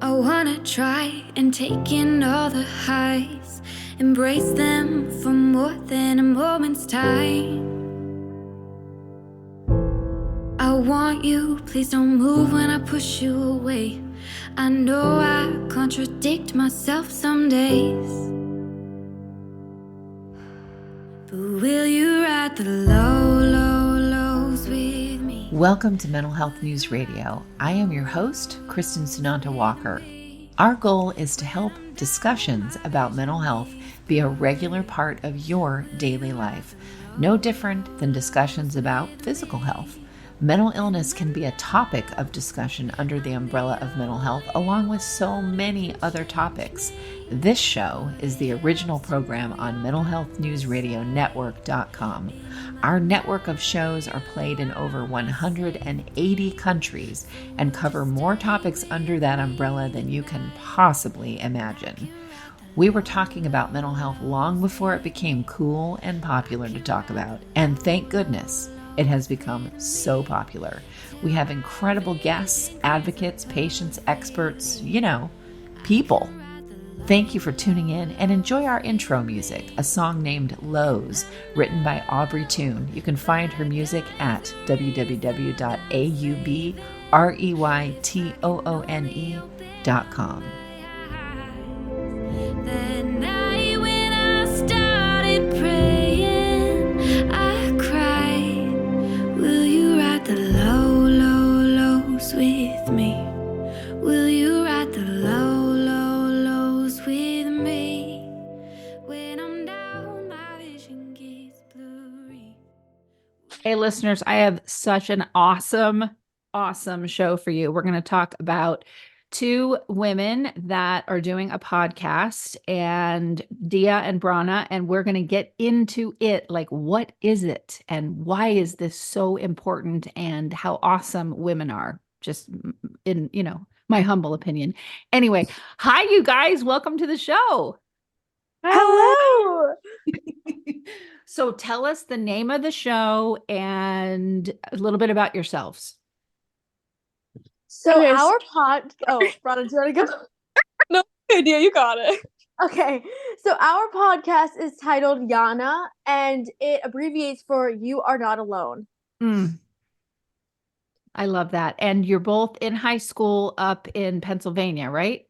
I wanna try and take in all the highs, embrace them for more than a moment's time. I want you, please don't move when I push you away. I know I contradict myself some days, but will you ride the lows with me? Welcome to Mental Health News Radio. I am your host, Kristen Sunanta Walker. Our goal is to help discussions about mental health be a regular part of your daily life, no different than discussions about physical health. Mental illness can be a topic of discussion under the umbrella of mental health, along with so many other topics. This show is the original program on mentalhealthnewsradionetwork.com. Our network of shows are played in over 180 countries and cover more topics under that umbrella than you can possibly imagine. We were talking about mental health long before it became cool and popular to talk about, and thank goodness it has become so popular. We have incredible guests, advocates, patients, experts, people. Thank you for tuning in and enjoy our intro music, a song named Lows, written by Aubrey Toon. You can find her music at www.aubreytoone.com. That night when I started praying, I cried, will you ride the lows with me? Will you ride the lows with me? When I'm down, my vision gets blurry. Hey, listeners, I have such an awesome show for you. We're going to talk about two women that are doing a podcast, and Dia and Brana, and we're going to get into it. Like, what is it? And why is this so important? And how awesome women are, just in, my humble opinion. Anyway, hi, you guys. Welcome to the show. Hello. So tell us the name of the show and a little bit about yourselves. So Okay, our pod. Oh, Brana, do you want to go? No idea, you got it. Okay. So our podcast is titled YANA, and it abbreviates for "You Are Not Alone." I love that. And you're both in high school up in Pennsylvania, right?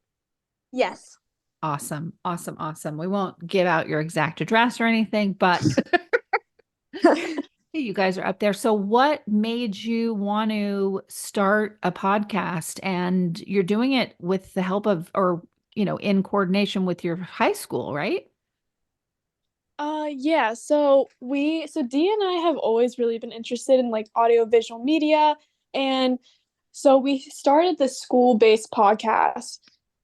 Yes. Awesome. We won't give out your exact address or anything, but you guys are up there. So what made you want to start a podcast? And you're doing it with the help of, or, in coordination with your high school, right? Yeah, so Dee and I have always really been interested in like audiovisual media, and so we started this school-based podcast.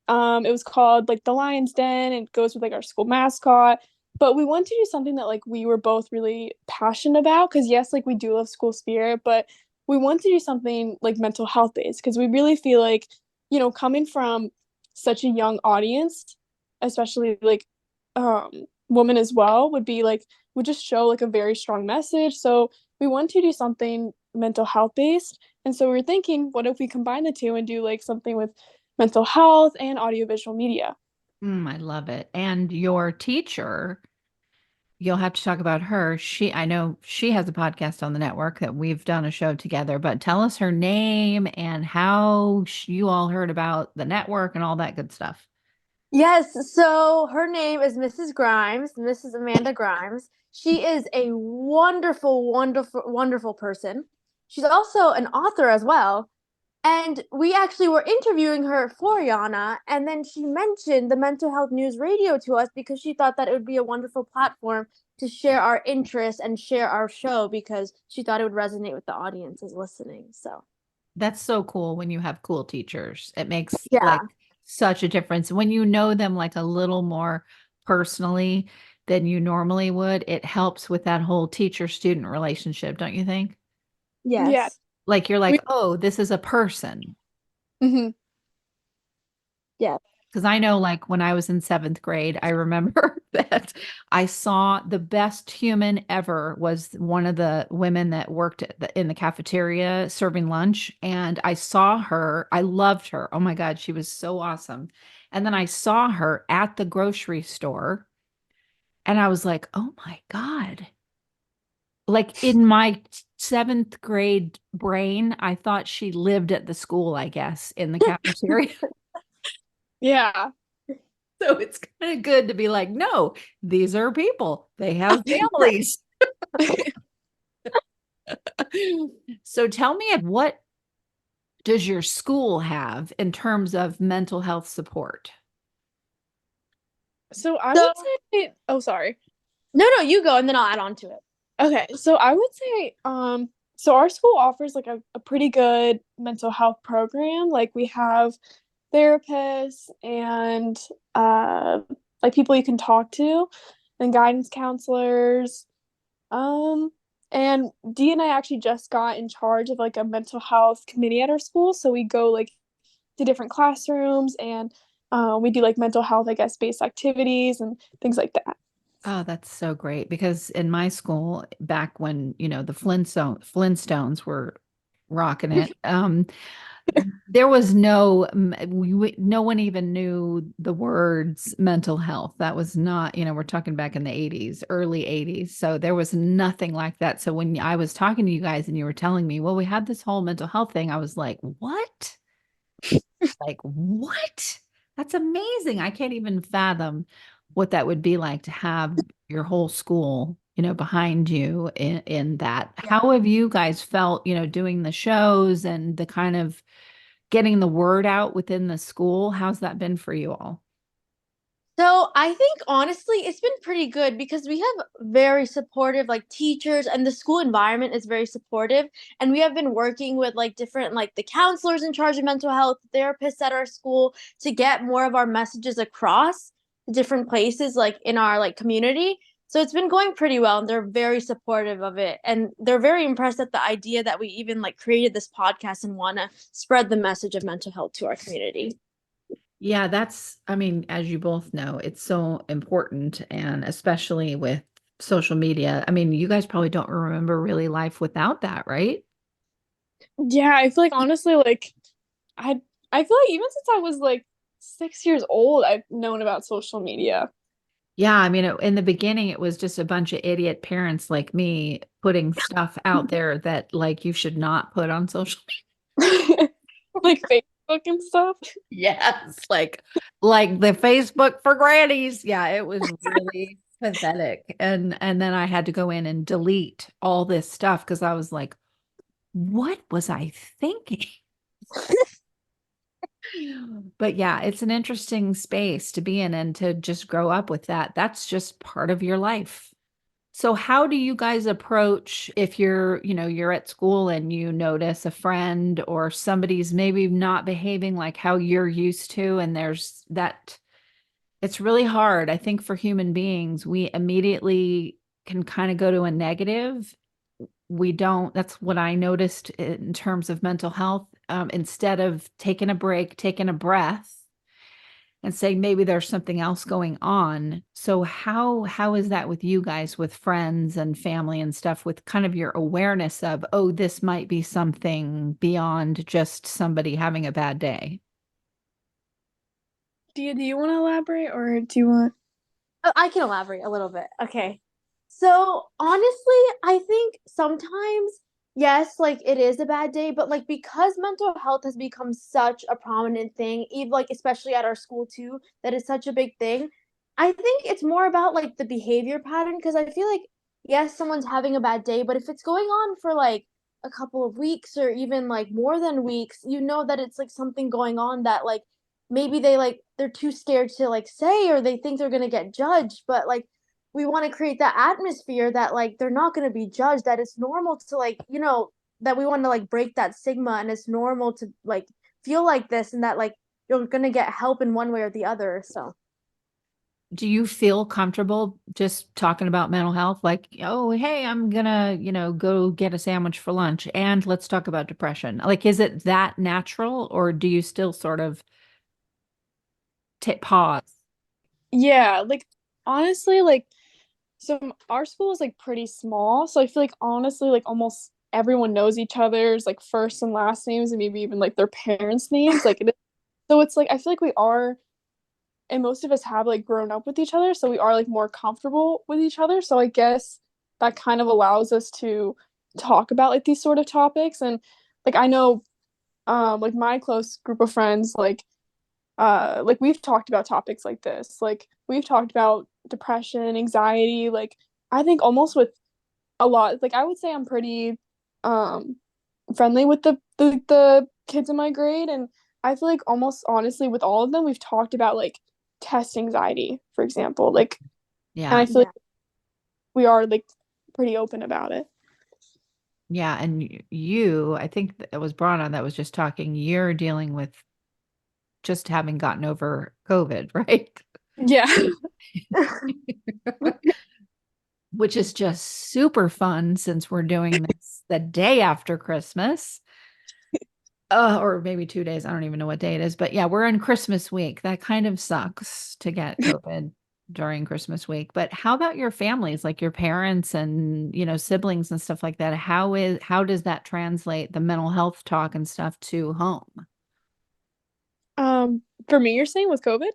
It was called like The Lion's Den, and it goes with like our school mascot. But we wanted to do something that like we were both really passionate about, because yes, like we do love school spirit, but we want to do something like mental health based, because we really feel like, coming from such a young audience, especially like women as well, would just show like a very strong message. So we want to do something mental health based. And so we were thinking, what if we combine the two and do like something with mental health and audiovisual media? I love it. And your teacher, you'll have to talk about her. I know she has a podcast on the network that we've done a show together, but tell us her name and how you all heard about the network and all that good stuff. Yes. So her name is Mrs. Grimes, Mrs. Amanda Grimes. She is a wonderful, wonderful, wonderful person. She's also an author as well. And we actually were interviewing her for Yana, and then she mentioned the Mental Health News Radio to us because she thought that it would be a wonderful platform to share our interests and share our show, because she thought it would resonate with the audiences listening. So that's so cool when you have cool teachers. It makes yeah, such a difference. When you know them like a little more personally than you normally would, it helps with that whole teacher-student relationship, don't you think? yes, Yeah. Like you're like, oh, this is a person. Mm-hmm. Yeah. Because I know, like, when I was in 7th grade, I remember that I saw the best human ever was one of the women that worked in the cafeteria serving lunch. And I saw her. I loved her. Oh my God, she was so awesome. And then I saw her at the grocery store, and I was like, oh my God. Like, in my 7th grade brain, I thought she lived at the school, I guess, in the cafeteria. Yeah. So it's kind of good to be like, no, these are people. They have families. So tell me, what does your school have in terms of mental health support? So I So- would say, oh, sorry. No, you go, and then I'll add on to it. Okay, so I would say, so our school offers like a pretty good mental health program. Like we have therapists and like people you can talk to, and guidance counselors. And Dee and I actually just got in charge of like a mental health committee at our school. So we go like to different classrooms and we do like mental health, I guess, based activities and things like that. Oh, that's so great. Because in my school, back when, the Flintstones were rocking it, there was no one even knew the words mental health. That was not, we're talking back in the 80s, early 80s. So there was nothing like that. So when I was talking to you guys and you were telling me, well, we had this whole mental health thing, I was like, what? Like, what? That's amazing. I can't even fathom what that would be like to have your whole school, behind you in that. How have you guys felt, doing the shows and the kind of getting the word out within the school? How's that been for you all? So I think honestly, it's been pretty good because we have very supportive like teachers, and the school environment is very supportive. And we have been working with like different like the counselors in charge of mental health, therapists at our school to get more of our messages across to different places like in our like community. So it's been going pretty well, and they're very supportive of it. And they're very impressed at the idea that we even like created this podcast and want to spread the message of mental health to our community. Yeah, I mean, as you both know, it's so important, and especially with social media. I mean, you guys probably don't remember really life without that, right? Yeah, I feel like honestly, like I feel like even since I was like 6 years old, I've known about social media. Yeah, I mean, in the beginning, it was just a bunch of idiot parents like me putting stuff out there that like you should not put on social Like Facebook and stuff. Yes, like the Facebook for grannies. Yeah, it was really pathetic. And then I had to go in and delete all this stuff because I was like, what was I thinking? But yeah, it's an interesting space to be in and to just grow up with that. That's just part of your life. So how do you guys approach if you're at school and you notice a friend or somebody's maybe not behaving like how you're used to, and there's that, it's really hard. I think for human beings, we immediately can kind of go to a negative. That's what I noticed in terms of mental health. Instead of taking a break, taking a breath, and saying maybe there's something else going on. So how is that with you guys, with friends and family and stuff, with kind of your awareness of, oh, this might be something beyond just somebody having a bad day? Do you want to elaborate, or do you want? Oh, I can elaborate a little bit. Okay. So honestly, I think sometimes, yes, like it is a bad day, but like because mental health has become such a prominent thing, even like especially at our school too, that is such a big thing. I think it's more about like the behavior pattern because I feel like yes, someone's having a bad day, but if it's going on for like a couple of weeks or even like more than weeks, you know that it's like something going on that like maybe they're too scared to like say, or they think they're going to get judged, but like we want to create that atmosphere that like they're not going to be judged, that it's normal to like that we want to like break that stigma, and it's normal to like feel like this, and that like you're going to get help in one way or the other. So Do you feel comfortable just talking about mental health? Like, oh, hey, I'm gonna, go get a sandwich for lunch and let's talk about depression. Like, is it that natural, or do you still sort of pause. Yeah, like honestly, like so our school is like pretty small, so I feel like honestly, like almost everyone knows each other's like first and last names and maybe even like their parents' names. So it's like I feel like we are, and most of us have like grown up with each other, so we are like more comfortable with each other. So I guess that kind of allows us to talk about like these sort of topics. And like I know like my close group of friends, like we've talked about topics like this. Like we've talked about depression, anxiety, like I think almost with a lot, like I would say I'm pretty um friendly with the kids in my grade. And I feel like almost honestly with all of them we've talked about like test anxiety, for example. Like, and Yeah. I feel like we are like pretty open about it. Yeah. And you, I think it was Brana that was just talking, you're dealing with just having gotten over COVID, right? Yeah. Which is just super fun since we're doing this the day after Christmas. Or maybe 2 days. I don't even know what day it is. But yeah, we're in Christmas week. That kind of sucks to get COVID during Christmas week. But how about your families, like your parents and, siblings and stuff like that? How does that translate the mental health talk and stuff to home? For me, you're saying with COVID?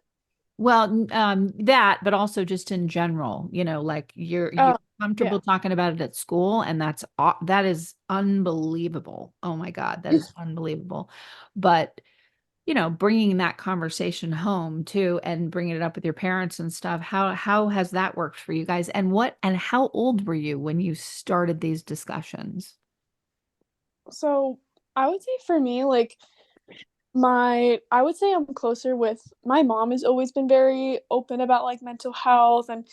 Well, that, but also just in general, like you're Oh, yeah. comfortable talking about it at school, and that is unbelievable. Oh my God, that is unbelievable. But, bringing that conversation home too, and bringing it up with your parents and stuff, how has that worked for you guys? And how old were you when you started these discussions? So I would say for me, like I would say I'm closer with my mom has always been very open about like mental health, and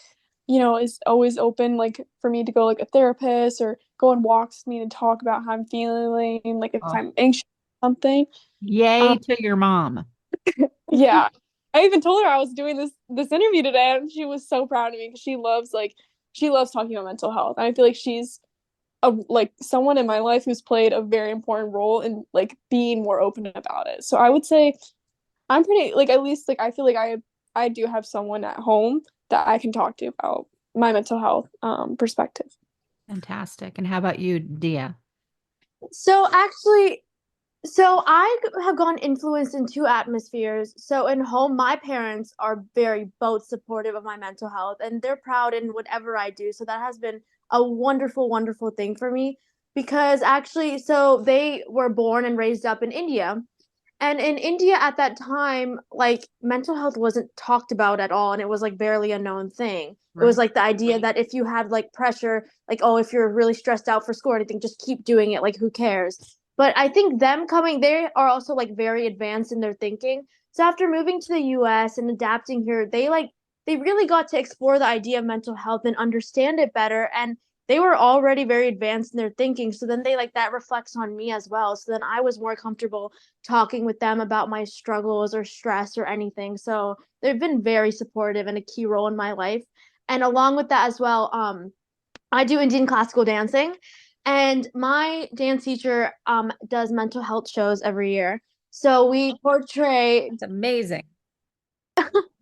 is always open like for me to go like a therapist or go on walks with me to talk about how I'm feeling, like if Oh, I'm anxious or something. yay Um, to your mom. yeah. I even told her I was doing this interview today, and she was so proud of me because she loves talking about mental health. And I feel like she's like someone in my life who's played a very important role in like being more open about it. So I would say I'm pretty like at least like I feel like I do have someone at home that I can talk to about my mental health perspective. Fantastic. And how about you, Dia? So actually, so I have gone influenced in two atmospheres. So in home, my parents are very both supportive of my mental health, and they're proud in whatever I do. So that has been a wonderful, wonderful thing for me because actually, so they were born and raised up in India. And in India at that time, like mental health wasn't talked about at all, and it was like barely a known thing. It was Right. like the idea that if you had like pressure, like, oh, if you're really stressed out for school or anything, just keep doing it. Like, who cares? But I think they are also like very advanced in their thinking. So after moving to the US and adapting here, they really got to explore the idea of mental health and understand it better. And they were already very advanced in their thinking. So then they like that reflects on me as well. So then I was more comfortable talking with them about my struggles or stress or anything. So they've been very supportive and a key role in my life. And along with that as well, I do Indian classical dancing, and my dance teacher does mental health shows every year. So we portray It's amazing.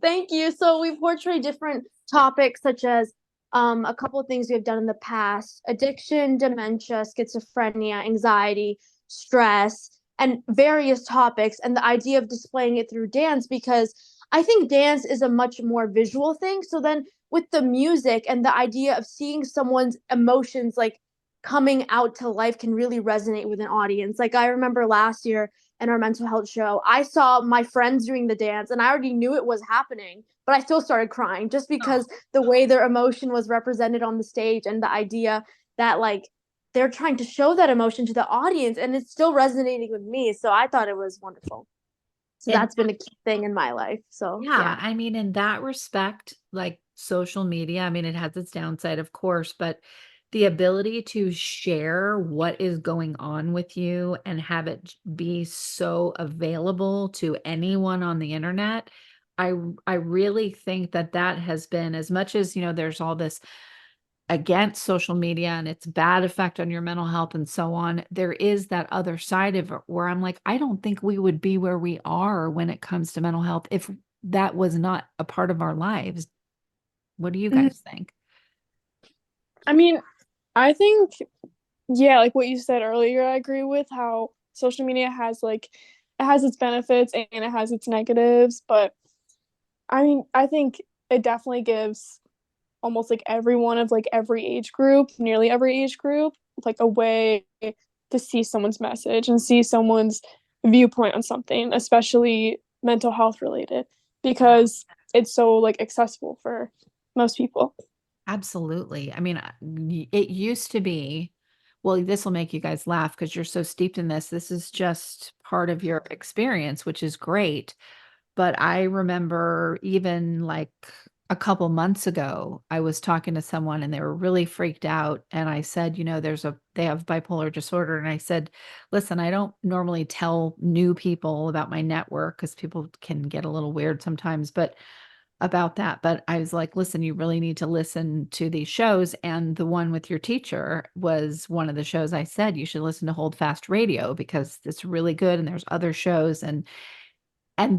Thank you. So we portray different topics such as a couple of things we have done in the past: addiction, dementia, schizophrenia, anxiety, stress, and various topics. And the idea of displaying it through dance, because I think dance is a much more visual thing. So then with the music and the idea of seeing someone's emotions like coming out to life can really resonate with an audience. Like I remember last year in our mental health show, I saw my friends doing the dance and I already knew it was happening, but I still started crying just Oh. because the way their emotion was represented on the stage and the idea that like they're trying to show that emotion to the audience and it's still resonating with me. So I thought it was wonderful. So And that's been a key thing in my life. So yeah, yeah. I mean, in that respect, like social media, I mean, it has its downside, of course, but the ability to share what is going on with you and have it be so available to anyone on the internet, I really think that that has been, as much as, there's all this against social media and its bad effect on your mental health and so on, there is that other side of it where I'm like, I don't think we would be where we are when it comes to mental health if that was not a part of our lives. What do you Mhm. guys think? I mean, I think, yeah, like what you said earlier, I agree with how social media has like, it has its benefits and it has its negatives. But I mean, I think it definitely gives almost like everyone of like every age group, nearly every age group, like a way to see someone's message and see someone's viewpoint on something, especially mental health related, because it's so like accessible for most people. Absolutely. I mean, it used to be, well, this will make you guys laugh because you're so steeped in this. This is just part of your experience, which is great. But I remember even like a couple months ago, I was talking to someone and they were really freaked out. And I said, they have bipolar disorder. And I said, listen, I don't normally tell new people about my network because people can get a little weird sometimes, but about that. But I was like, listen, you really need to listen to these shows. And the one with your teacher was one of the shows I said you should listen to Hold Fast Radio because it's really good. And there's other shows. And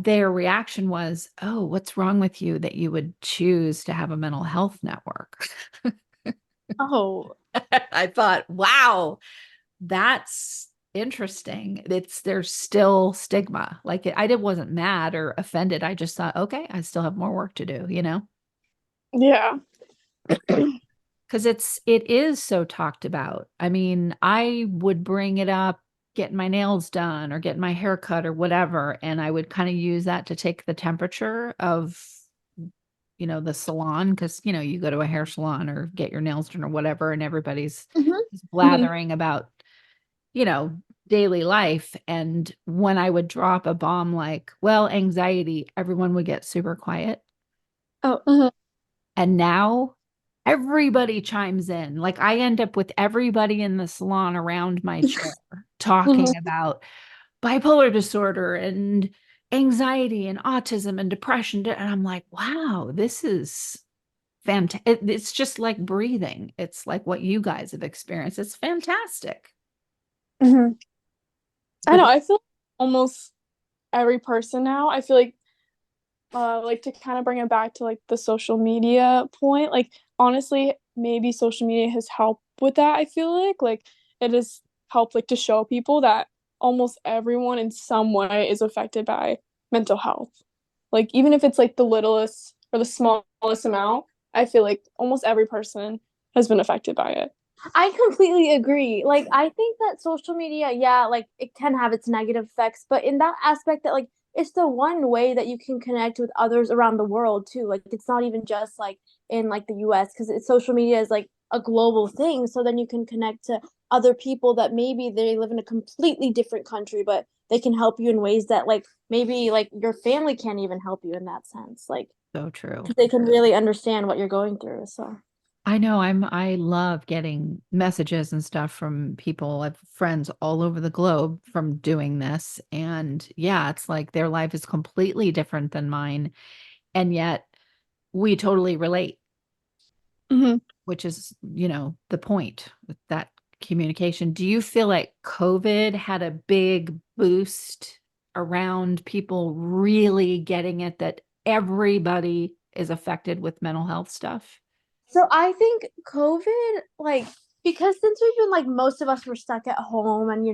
their reaction was, oh, what's wrong with you that you would choose to have a mental health network? Oh, I thought, wow, that's interesting. There's still stigma. Like wasn't mad or offended. I just thought, okay, I still have more work to do, Yeah. because it is so talked about. I mean, I would bring it up getting my nails done or getting my hair cut or whatever, and I would kind of use that to take the temperature of the salon, because you go to a hair salon or get your nails done or whatever, and everybody's mhm. just blathering about you know daily life. And when I would drop a bomb like, well, anxiety, everyone would get super quiet. Oh, Mhm. And now everybody chimes in. Like I end up with everybody in the salon around my chair Mhm. talking about bipolar disorder and anxiety and autism and depression. And I'm like, wow, this is fantastic. It's just like breathing. It's like what you guys have experienced. It's fantastic. Mhm. I But know. I feel almost every person now. I feel like to kind of bring it back to like the social media point. Like honestly, maybe social media has helped with that. I feel like it has helped like to show people that almost everyone in some way is affected by mental health. Like even if it's like the littlest or the smallest amount, I feel like almost every person has been affected by it. I completely agree. Like, I think that social media, yeah, like it can have its negative effects, but in that aspect, that like it's the one way that you can connect with others around the world too. Like, it's not even just like in like the U.S. because social media is like a global thing. So then you can connect to other people that maybe they live in a completely different country, but they can help you in ways that like maybe like your family can't even help you in that sense. Like, so true. because they can really understand what you're going through. So. I know I love getting messages and stuff from people. I have friends all over the globe from doing this. And yeah, it's like their life is completely different than mine. And yet we totally relate, Mm-hmm. which is, the point with that communication. Do you feel like COVID had a big boost around people really getting it that everybody is affected with mental health stuff? So I think COVID, like, because since we've been like most of us were stuck at home and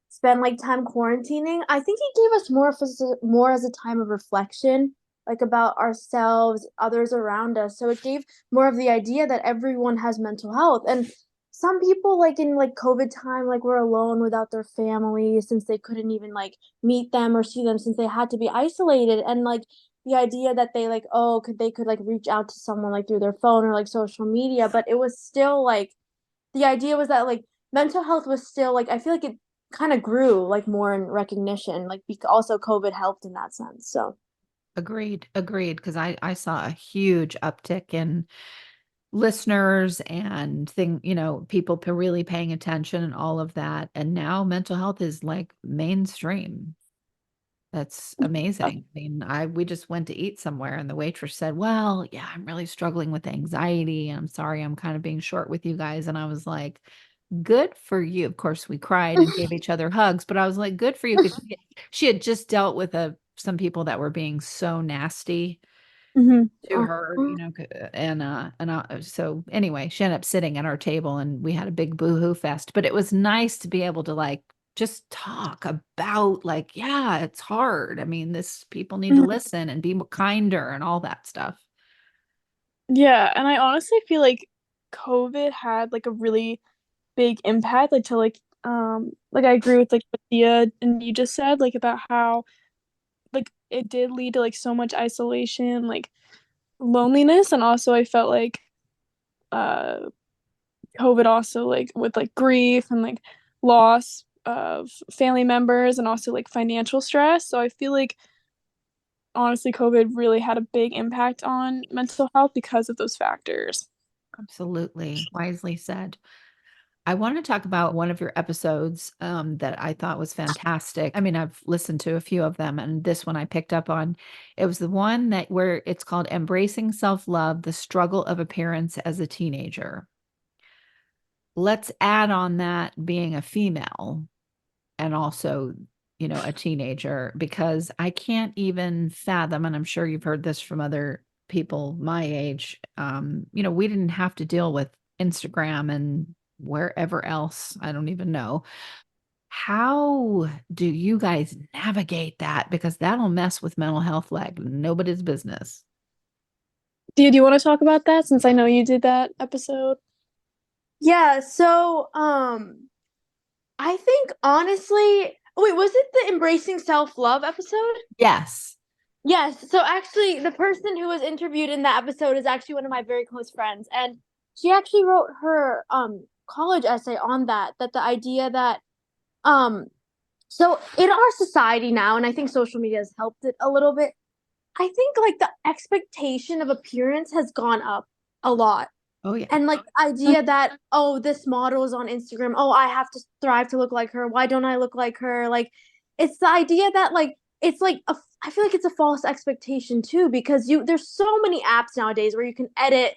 spend like time quarantining, I think it gave us more as a time of reflection, like about ourselves, others around us. So it gave more of the idea that everyone has mental health, and some people like in like COVID time, like were alone without their family since they couldn't even like meet them or see them since they had to be isolated, and like the idea that they like could like reach out to someone like through their phone or like social media, but it was still like the idea was that like mental health was still like I feel like it kind of grew like more in recognition, like also COVID helped in that sense. So Agreed. Because I saw a huge uptick in listeners and people really paying attention and all of that. And now mental health is like mainstream. That's amazing. I mean, we just went to eat somewhere and the waitress said, well, yeah, I'm really struggling with anxiety. I'm sorry, I'm kind of being short with you guys. And I was like, good for you. Of course, we cried and gave each other hugs, but I was like, good for you. Because she had just dealt with a some people that were being so nasty Mm-hmm. to her, so anyway, she ended up sitting at our table and we had a big boohoo fest, but it was nice to be able to like just talk about like, yeah, it's hard. I mean, people need to listen and be kinder and all that stuff. Yeah, and I honestly feel like COVID had like a really big impact, like I agree with like what Thea and you just said, like about how like it did lead to like so much isolation, like loneliness, and also I felt like uh COVID also like with like grief and like loss of family members and also like financial stress. So I feel like honestly COVID really had a big impact on mental health because of those factors. Absolutely. Wisely said. I want to talk about one of your episodes that I thought was fantastic. I mean, I've listened to a few of them, and this one I picked up on. It was the one where it's called Embracing Self-Love, the Struggle of Appearance as a Teenager. Let's add on that being a female and also, a teenager, because I can't even fathom, and I'm sure you've heard this from other people my age, we didn't have to deal with Instagram and wherever else, I don't even know. How do you guys navigate that? Because that'll mess with mental health like nobody's business. Do you want to talk about that since I know you did that episode? Yeah, so I think honestly, wait, was it the Embracing Self-Love episode? Yes. Yes. So actually, the person who was interviewed in that episode is actually one of my very close friends, and she actually wrote her college essay on that. That the idea that so in our society now, and I think social media has helped it a little bit. I think like the expectation of appearance has gone up a lot. Oh, yeah. And like the idea that, oh, this model is on Instagram. Oh, I have to strive to look like her. Why don't I look like her? Like, it's the idea that like it's like I feel like it's a false expectation too, because there's so many apps nowadays where you can edit,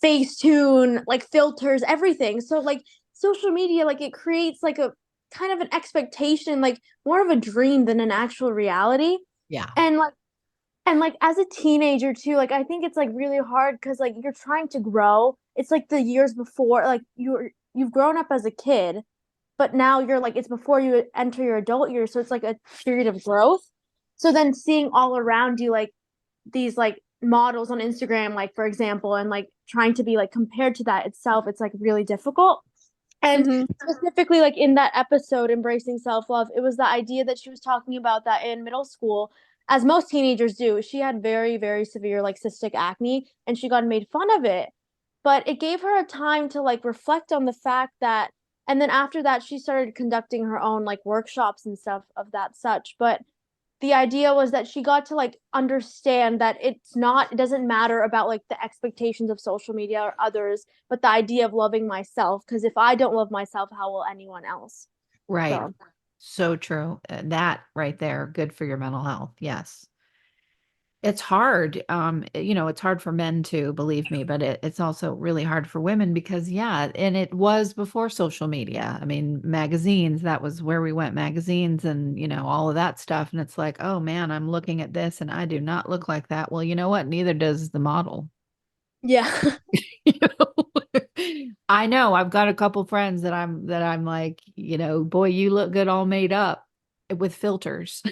Facetune, like filters, everything. So like social media, like it creates like a kind of an expectation, like more of a dream than an actual reality. Yeah. And like as a teenager too, like I think it's like really hard because like you're trying to grow. It's like the years before, like you've grown up as a kid, but now you're like it's before you enter your adult years, so it's like a period of growth. So then seeing all around you like these like models on Instagram, like for example, and like trying to be like compared to that itself, it's like really difficult. And Mm-hmm. specifically, like in that episode, Embracing Self Love, it was the idea that she was talking about that in middle school, as most teenagers do, she had very, very severe like cystic acne and she got made fun of it. But it gave her a time to like reflect on the fact that, and then after that, she started conducting her own like workshops and stuff of that such. But the idea was that she got to like understand that it doesn't matter about like the expectations of social media or others, but the idea of loving myself, because if I don't love myself, how will anyone else? Right. So So true. That right there, good for your mental health. Yes. It's hard. It's hard for men too, believe me, but it's also really hard for women because, yeah, and it was before social media. I mean, magazines, that was where we went, magazines and, all of that stuff. And it's like, oh man, I'm looking at this and I do not look like that. Well, you know what? Neither does the model. yeah. You know? I know I've got a couple friends that I'm like, boy, you look good all made up with filters.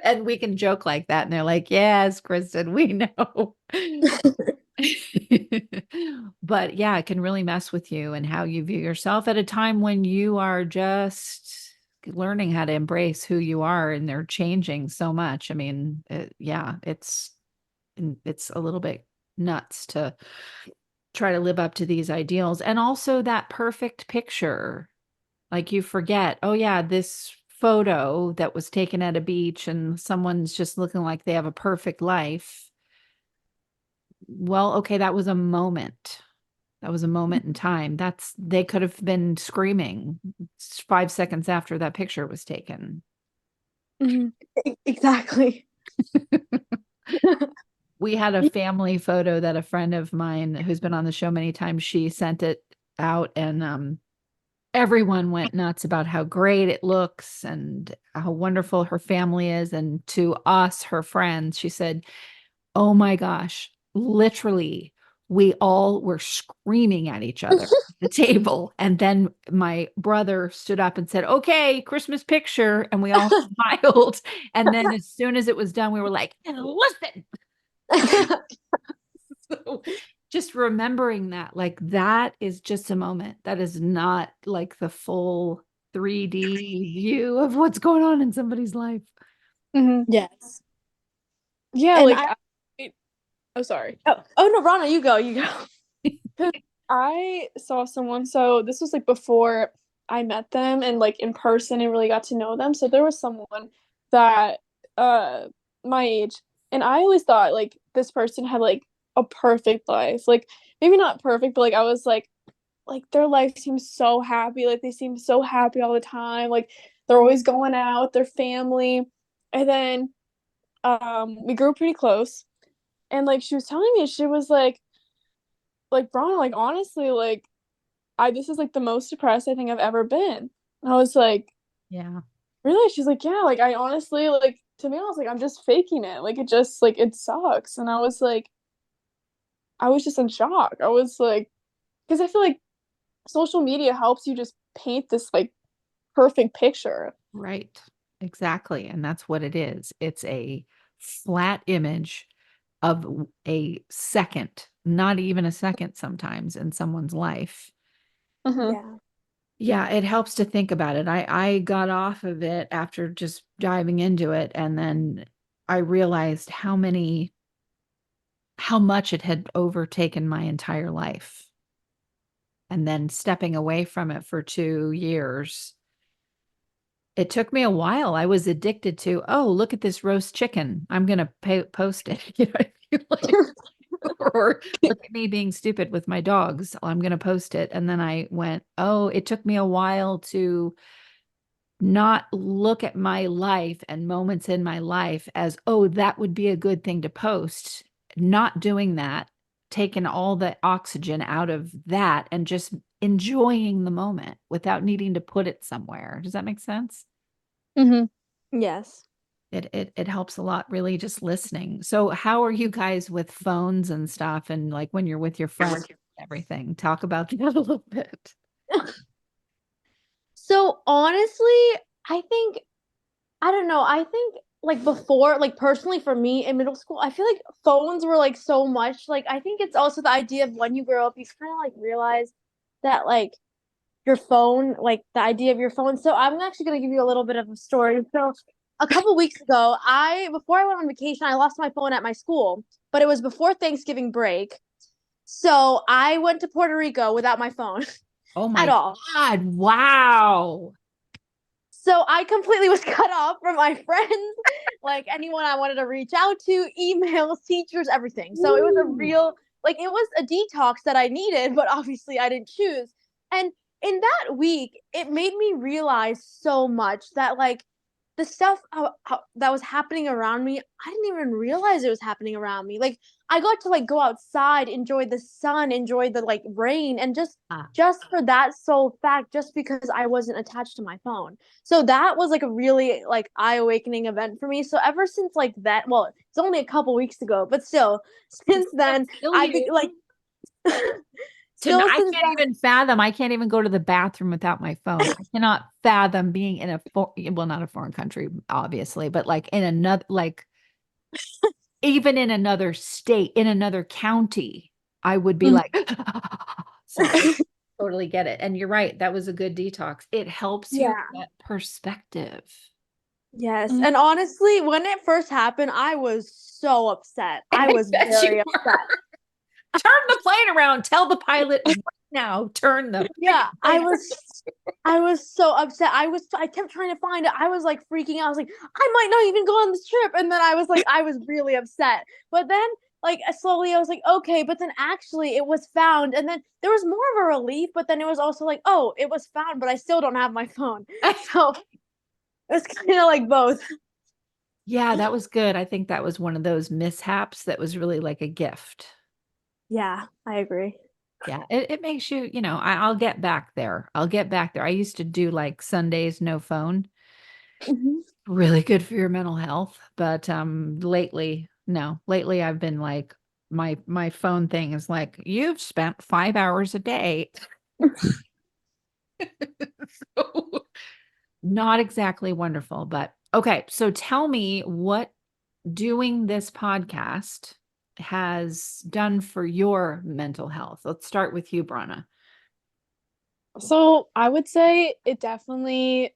And we can joke like that. And they're like, yes, Kristen, we know. But yeah, it can really mess with you and how you view yourself at a time when you are just learning how to embrace who you are and they're changing so much. I mean, it's a little bit nuts to try to live up to these ideals. And also that perfect picture. Like you forget, oh yeah, this photo that was taken at a beach and someone's just looking like they have a perfect life. Well, okay, that was a moment. That was a moment in time. They could have been screaming 5 seconds after that picture was taken. Mm-hmm. Exactly. We had a family photo that a friend of mine who's been on the show many times, she sent it out and everyone went nuts about how great it looks and how wonderful her family is. And to us, her friends, she said, oh my gosh, literally, we all were screaming at each other at the table. And then my brother stood up and said, okay, Christmas picture. And we all smiled. And then as soon as it was done, we were like, and listen. So just remembering that, like, that is just a moment. That is not like the full 3D view of what's going on in somebody's life. Mhm. Yes. Yeah, And like oh, sorry. oh no, Rana, you go. 'Cause I saw someone, so this was like before I met them and like in person and really got to know them. So there was someone that my age, and I always thought like this person had like a perfect life. Like maybe not perfect, but like I was like their life seems so happy. Like they seem so happy all the time. Like they're always going out with their family. And then we grew pretty close. And like she was telling me, she was like Brana, like honestly, like this is like the most depressed I think I've ever been. And I was like, Yeah. really? She's like, yeah, like I honestly, like to me, I was like, I'm just faking it. Like it just like it sucks. And I was like, I was just in shock. I was like, because I feel like social media helps you just paint this like perfect picture. Right. Exactly. And that's what it is. It's a flat image of a second, not even a second sometimes in someone's life. Mm-hmm. yeah. Yeah, it helps to think about it. I got off of it after just diving into it, and then I realized how much it had overtaken my entire life. And then stepping away from it for 2 years, it took me a while. I was addicted to, oh, look at this roast chicken. I'm going to post it. You know what I feel like? Or look at me being stupid with my dogs. I'm going to post it. And then I went, oh, it took me a while to not look at my life and moments in my life as, oh, that would be a good thing to post. Not doing that, taking all the oxygen out of that and just enjoying the moment without needing to put it somewhere. Does that make sense? Mm-hmm. Yes. It helps a lot, really, just listening. So how are you guys with phones and stuff, and like when you're with your friends and everything? Talk about that a little bit. So honestly, I don't know. I think like before, like personally for me in middle school, I feel like phones were like so much. Like I think it's also the idea of when you grow up, you kind of like realize that like your phone, like the idea of your phone. So I'm actually gonna give you a little bit of a story. So a couple weeks ago, before I went on vacation, I lost my phone at my school, but it was before Thanksgiving break. So I went to Puerto Rico without my phone Oh at my all. God. Wow. So I completely was cut off from my friends, like anyone I wanted to reach out to, emails, teachers, everything. So it was a real, like, it was a detox that I needed, but obviously I didn't choose. And in that week, it made me realize so much that, like, the stuff that was happening around me, I didn't even realize it was happening around me. Like, I got to like go outside, enjoy the sun, enjoy the like rain, and just for that sole fact, just because I wasn't attached to my phone. So that was like a really like eye-awakening event for me. So ever since like that, well, it's only a couple weeks ago, but still, since then, Still I you. be like I since can't even fathom. I can't even go to the bathroom without my phone. I cannot fathom being in well, not a foreign country, obviously, but like in another, like even in another state, in another county, I would be like, so I totally get it. And you're right. That was a good detox. It helps you yeah. get perspective. Yes. Mhm. And honestly, when it first happened, I was so upset. I was bet you very were. upset. Turn the plane around. Tell the pilot right now, turn the Yeah, I plane. was so upset. I kept trying to find it. I was like freaking out. I was like, I might not even go on this trip. And then I was like, I was really upset. But then like slowly I was like, okay, but then actually it was found. And then there was more of a relief, but then it was also like, oh, it was found, but I still don't have my phone. So it was kind of like both. Yeah, that was good. I think that was one of those mishaps that was really like a gift. Yeah, I agree. Yeah, it makes you, I'll get back there. I'll get back there. I used to do like Sundays, no phone. Mhm. Really good for your mental health. But lately, no, lately I've been like, my phone thing is like, you've spent 5 hours a day. So, not exactly wonderful, but okay. So tell me what doing this podcast has done for your mental health. Let's start with you, Brana. So I would say it definitely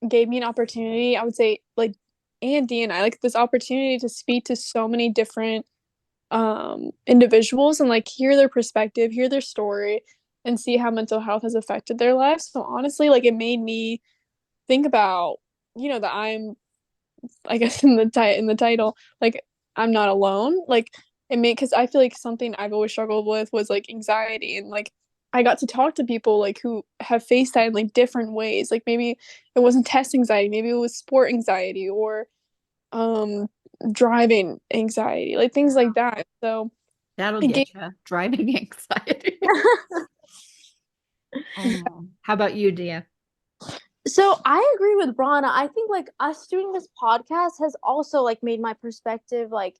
gave me an opportunity. I would say like Andy and I like this opportunity to speak to so many different individuals and like hear their perspective, hear their story, and see how mental health has affected their lives. So honestly, like it made me think about, that I'm, I guess in the title, like I'm not alone. Like it made because I feel like something I've always struggled with was like anxiety, and like I got to talk to people like who have faced that in like different ways. Like maybe it wasn't test anxiety, maybe it was sport anxiety or um driving anxiety, like things like that. So That'll it gave get you driving anxiety. Oh, how about you, Dia? So I agree with Brana. I think like us doing this podcast has also like made my perspective like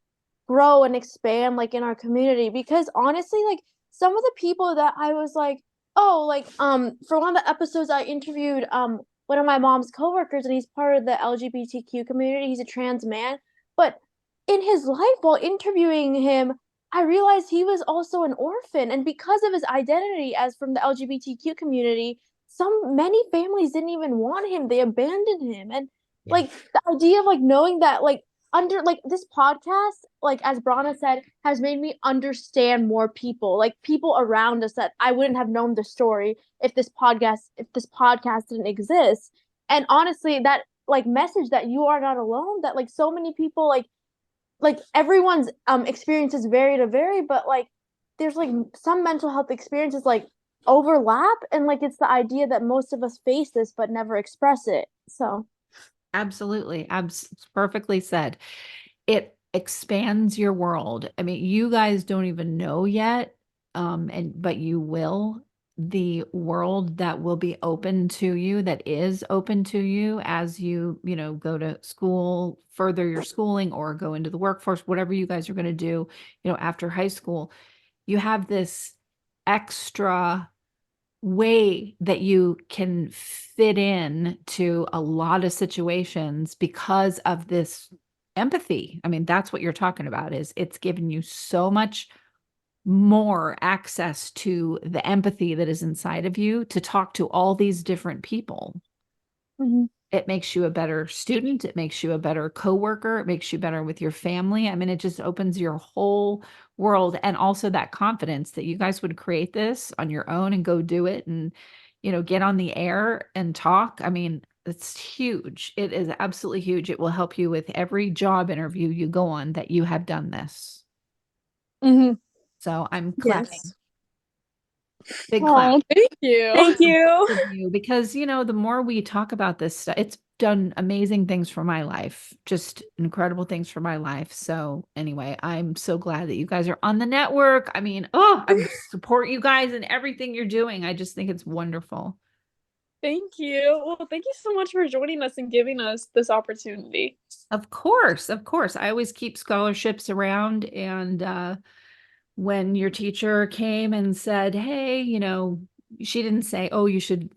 grow and expand like in our community, because honestly like some of the people that I was like, oh, like for one of the episodes I interviewed one of my mom's coworkers, and he's part of the LGBTQ community. He's a trans man, but in his life while interviewing him, I realized he was also an orphan, and because of his identity as from the LGBTQ community, many families didn't even want him. They abandoned him. And Yeah. like the idea of like knowing that like under like this podcast, like as Brana said, has made me understand more people, like people around us that I wouldn't have known the story if this podcast didn't exist. And honestly, that like message that you are not alone, that like so many people like everyone's experience is vary, but like there's like some mental health experiences like overlap, and like it's the idea that most of us face this but never express it. So Absolutely. Perfectly said. It expands your world. I mean, you guys don't even know yet, but you will. The world that will be open to you, that is open to you as you, go to school, further your schooling, or go into the workforce, whatever you guys are going to do, after high school. You have this extra way that you can fit in to a lot of situations because of this empathy. I mean, that's what you're talking about, is it's given you so much more access to the empathy that is inside of you to talk to all these different people. Mhm. It makes you a better student. It makes you a better coworker. It makes you better with your family. I mean, it just opens your whole world, and also that confidence that you guys would create this on your own and go do it and, get on the air and talk. I mean, it's huge. It is absolutely huge. It will help you with every job interview you go on that you have done this. Mhm. So I'm clapping. yes. Big clap. Oh, thank you. Thank you. Of you, because the more we talk about this stuff, it's done amazing things for my life, just incredible things for my life. So anyway, I'm so glad that you guys are on the network. I mean, I support you guys and everything you're doing. I just think it's wonderful. Thank you. Well, thank you so much for joining us and giving us this opportunity. Of course, of course. I always keep scholarships around, and when your teacher came and said, hey, she didn't say, oh, you should,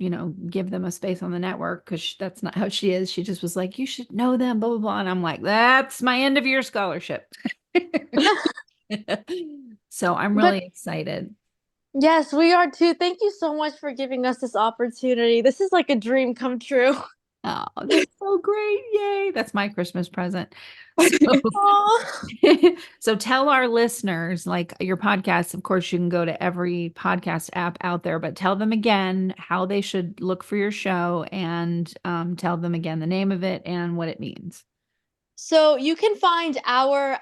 give them a space on the network, because that's not how she is. She just was like, you should know them, blah, blah, blah. And I'm like, that's my end of year scholarship. So I'm But really excited. yes, we are too. Thank you so much for giving us this opportunity. This is like a dream come true. Oh, that's so great. Yay. That's my Christmas present. So, Aw. so tell our listeners, like your podcast, of course, you can go to every podcast app out there, but tell them again how they should look for your show, and tell them again the name of it and what it means. So you can find our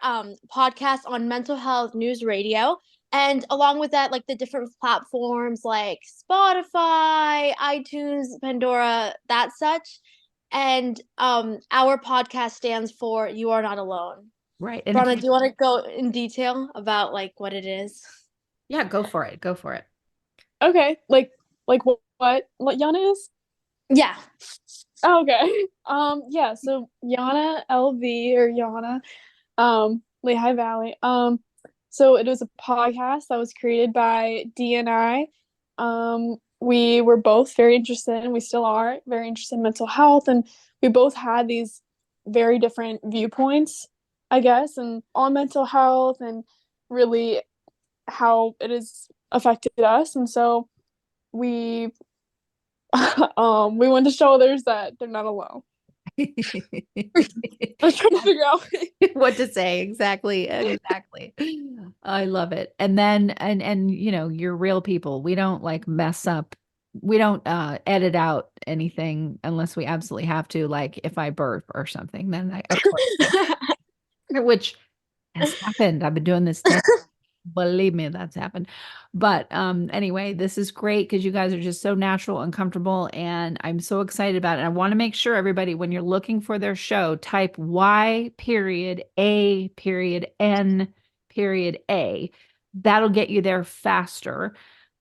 podcast on Mental Health News Radio. And along with that, like the different platforms like Spotify, iTunes, Pandora, that such. And our podcast stands for You Are Not Alone. Right. And if Brana, you, do you want to go in detail about like what it is? yeah, go for it. Go for it. Okay, like what YANA is? Yeah. Oh, okay. Yeah, so YANA LV or YANA, Lehigh Valley. So it was a podcast that was created by D and I. We were both very interested, and we still are very interested in mental health, and we both had these very different viewpoints, I guess, and on mental health and really how it has affected us. And so we we want to show others that they're not alone. I was trying to figure out. What to say. Exactly. I love it. And then, and, you're real people. We don't like mess up. We don't edit out anything unless we absolutely have to. Like if I burp or something, then of course, which has happened. I've been doing this 10. Believe me, that's happened. But anyway, this is great because you guys are just so natural and comfortable, and I'm so excited about it. I want to make sure everybody, when you're looking for their show, type Y period A period N period A. That'll get you there faster.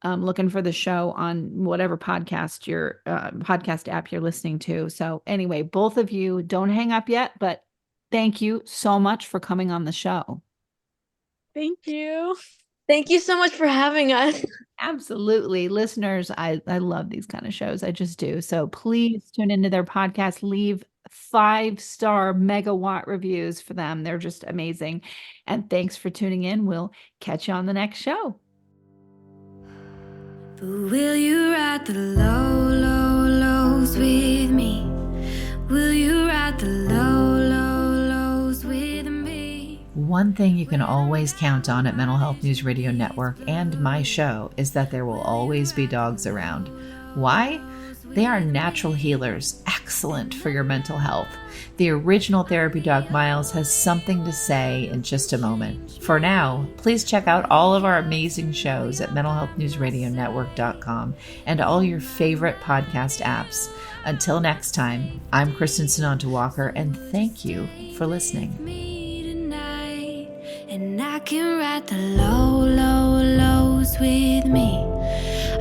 Looking for the show on whatever podcast app you're listening to. So anyway, both of you, don't hang up yet, but thank you so much for coming on the show. Thank you. Thank you so much for having us. Absolutely. Listeners, I love these kind of shows. I just do. So please tune into their podcast, leave 5-star megawatt reviews for them. They're just amazing. And thanks for tuning in. We'll catch you on the next show. But will you ride the low, low, lows with me? Will you ride the low, low, lows with me? One thing you can always count on at Mental Health News Radio Network and my show is that there will always be dogs around. Why? They are natural healers, excellent for your mental health. The original therapy dog Miles has something to say in just a moment. For now, please check out all of our amazing shows at mentalhealthnewsradionetwork.com and all your favorite podcast apps. Until next time, I'm Kristen Sonanta Walker, and thank you for listening. And I can ride the low, low, lows with me.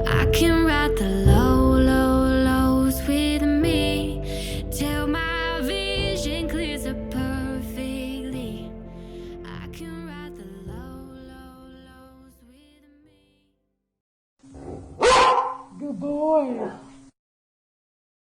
I can ride the low, low, lows with me. Till my vision clears up perfectly. I can ride the low, low, lows with me. Good boy.